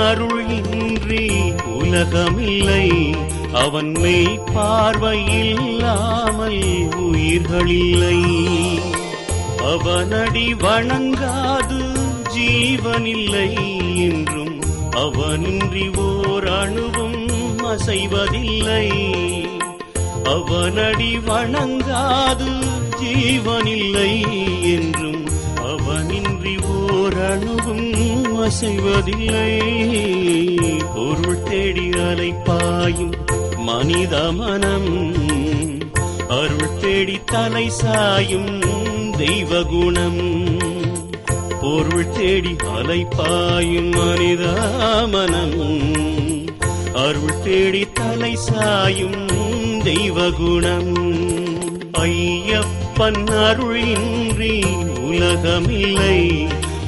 அருள் இன்றி உலகமில்லை, அவன் மெய் பார்வையில்லாமல் உயிர்களில்லை. அவனடி வணங்காது ஜீவனில்லை என்றும், அவனின்றி ஓர் அணுவும் அசைவதில்லை. அவனடி வணங்காது ஜீவனில்லை என்றும், அவனின்றி ஓர் அணுவும் அசைவதில்லை. பொருள் தேடி அலைப்பாயும் மனித மனம், அருள் தேடி தலை சாயும் தெய்வ குணம். பொருள் தேடி அலைப்பாயும் மனித மனம், அருள் தேடி தலை சாயும் தெய்வ குணம். ஐயப்பன் அருள் இன்றி உலகமில்லை,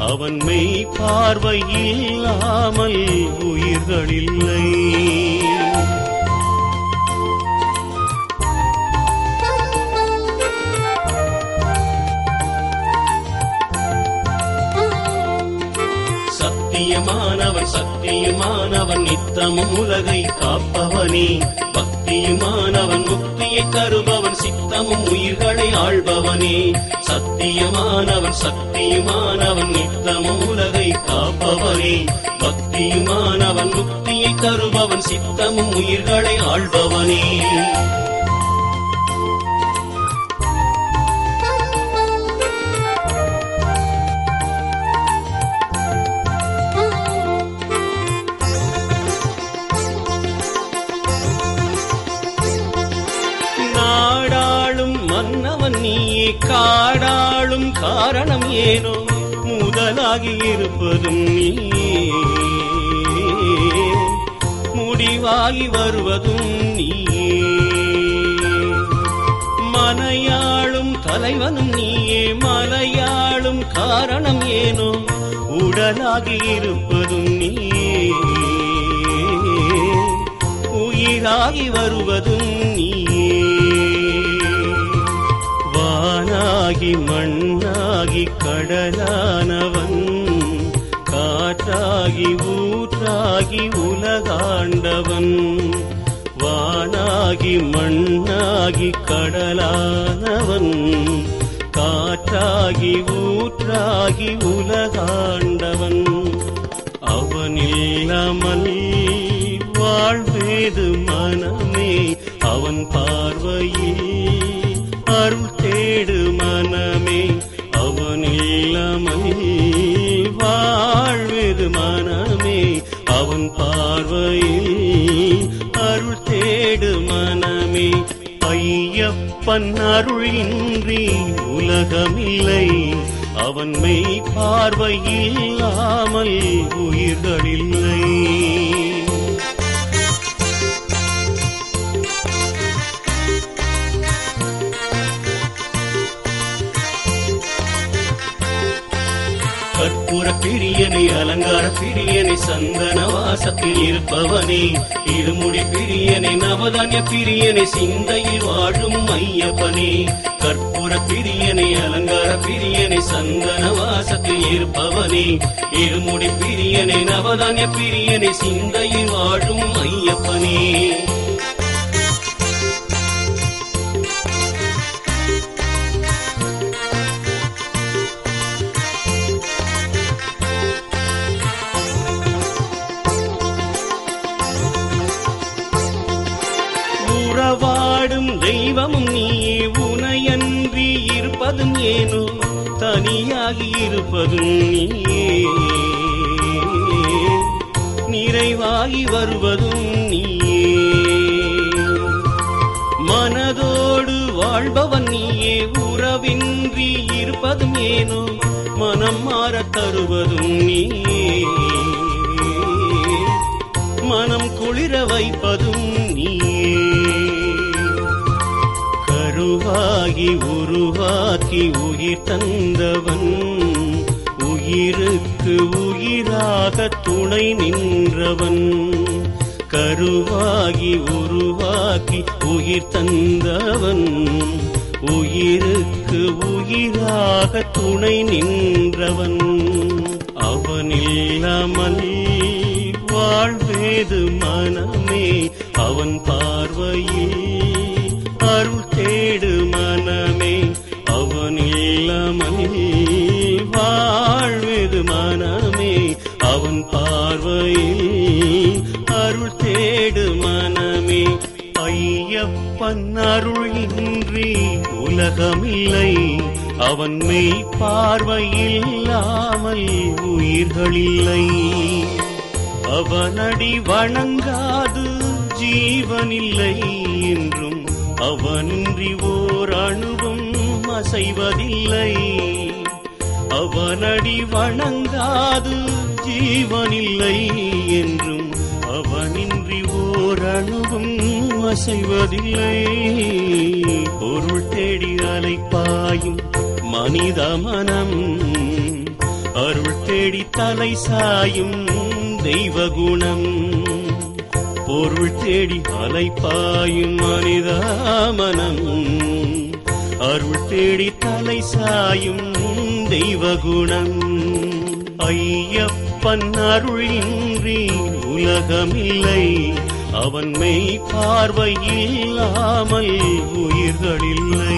அவன் மெய் பார்வையில்லாமல் உயிர்களில்லை. சத்தியமானவன் சத்தியமானவன் நித்தமும் உலகை காப்பவனே. பக்தியுமானவன் முக்தியை தருபவன், சித்தமும் உயிர்களை ஆள்பவனே. சத்தியமானவன் சத்தியமானவன் நித்தமும் உலகை காப்பவனே. பக்தியுமானவன் முக்தியை தருபவன், சித்தமும் உயிர்களை ஆள்பவனே. மன்னவன் நீயே, காடாளும் காரணம் ஏனோ, முதலாகி இருப்பதும் நீயே, முடிவாகி வருவதும் நீயே. மனையாளும் தலைவனும் நீயே, மலையாளும் காரணம் ஏனோ, உடலாகி இருப்பதும் நீயே, உயிராகி வருவதும் நீயே. வானாகி மண்ணாகி கடலானவன், காற்றாகி ஊற்றாகி உலகாண்டவன். வானாகி மண்ணாகி கடலானவன், காற்றாகி ஊற்றாகி உலகாண்டவன். அவனில்லாமல் வாழ்வேது மனமே, அவன் பார்வையில் அருள் தேடு மனமே. அவனில்லாமல் வாழ்வேது மனமே, அவன் பார்வையில் அருள் தேடு மனமே. ஐயப்பன் அருள் இன்றி உலகமில்லை, அவன் மெய் பார்வையில்லாமல் உயிர்களில்லை. கற்பூர பிரியனை அலங்கார பிரியனை, சந்தன வாசத்தில் இருப்பவனே. இருமுடி பிரியனை நவதானிய பிரியனை, சிந்தையில் வாழும் ஐயப்பனே. கற்பூர பிரியனை அலங்கார பிரியனை, சந்தன வாசத்தில் இருப்பவனே. இருமுடி பிரியனை நவதானிய பிரியனை, சிந்தையில் வாழும் ஐயப்பனே. உறவாடும் தெய்வமும் நீயே, உனையன்றி இருப்பதும் ஏனோ, தனியாகி இருப்பதும் நீயே, நிறைவாகி வருவதும் நீயே. மனதோடு மாறத் தருவதும் நீயே, மனம் குளிர வைப்பதும் நீயே. கருவாகி உருவாக்கி உயிர் தந்தவன், உயிருக்கு உயிராக துணை நின்றவன். கருவாகி உருவாக்கி உயிர் தந்தவன், உயிருக்கு உயிராக துணை நின்றவன். அவனில்லாமல் வாழ்வேது மனமே, அவன் பார்வையில் அருள் தேடு மனமே. அவனில்லாமல் வாழ்வேது மனமே, அவன் பார்வையில் அருள் தேடு மனமே. ஐயப்பன் அருள் இன்றி உலகமில்லை, அவன் மெய் பார்வையில்லாமல் உயிர்களில்லை. அவனடி வணங்காது ஜீவனில்லை என்றும், அவனின்றி ஓர் அணுவும் அசைவதில்லை. அவனடி வணங்காது ஜீவனில்லை என்றும், அவனின்றி ஓர் அணுவும் அசைவதில்லை. பொருள் தேடி அலைப்பாயும் மனித மனம், அருள் தேடி தலை சாயும் தெய்வ குணம். பொருள் தேடி அலைப்பாயும் மனித மனம், அருள் தேடி தலை சாயும் தெய்வ குணம். ஐயப்பன் அருள் இன்றி உலகமில்லை, அவன் மெய் பார்வையில்லாமல் உயிர்களில்லை.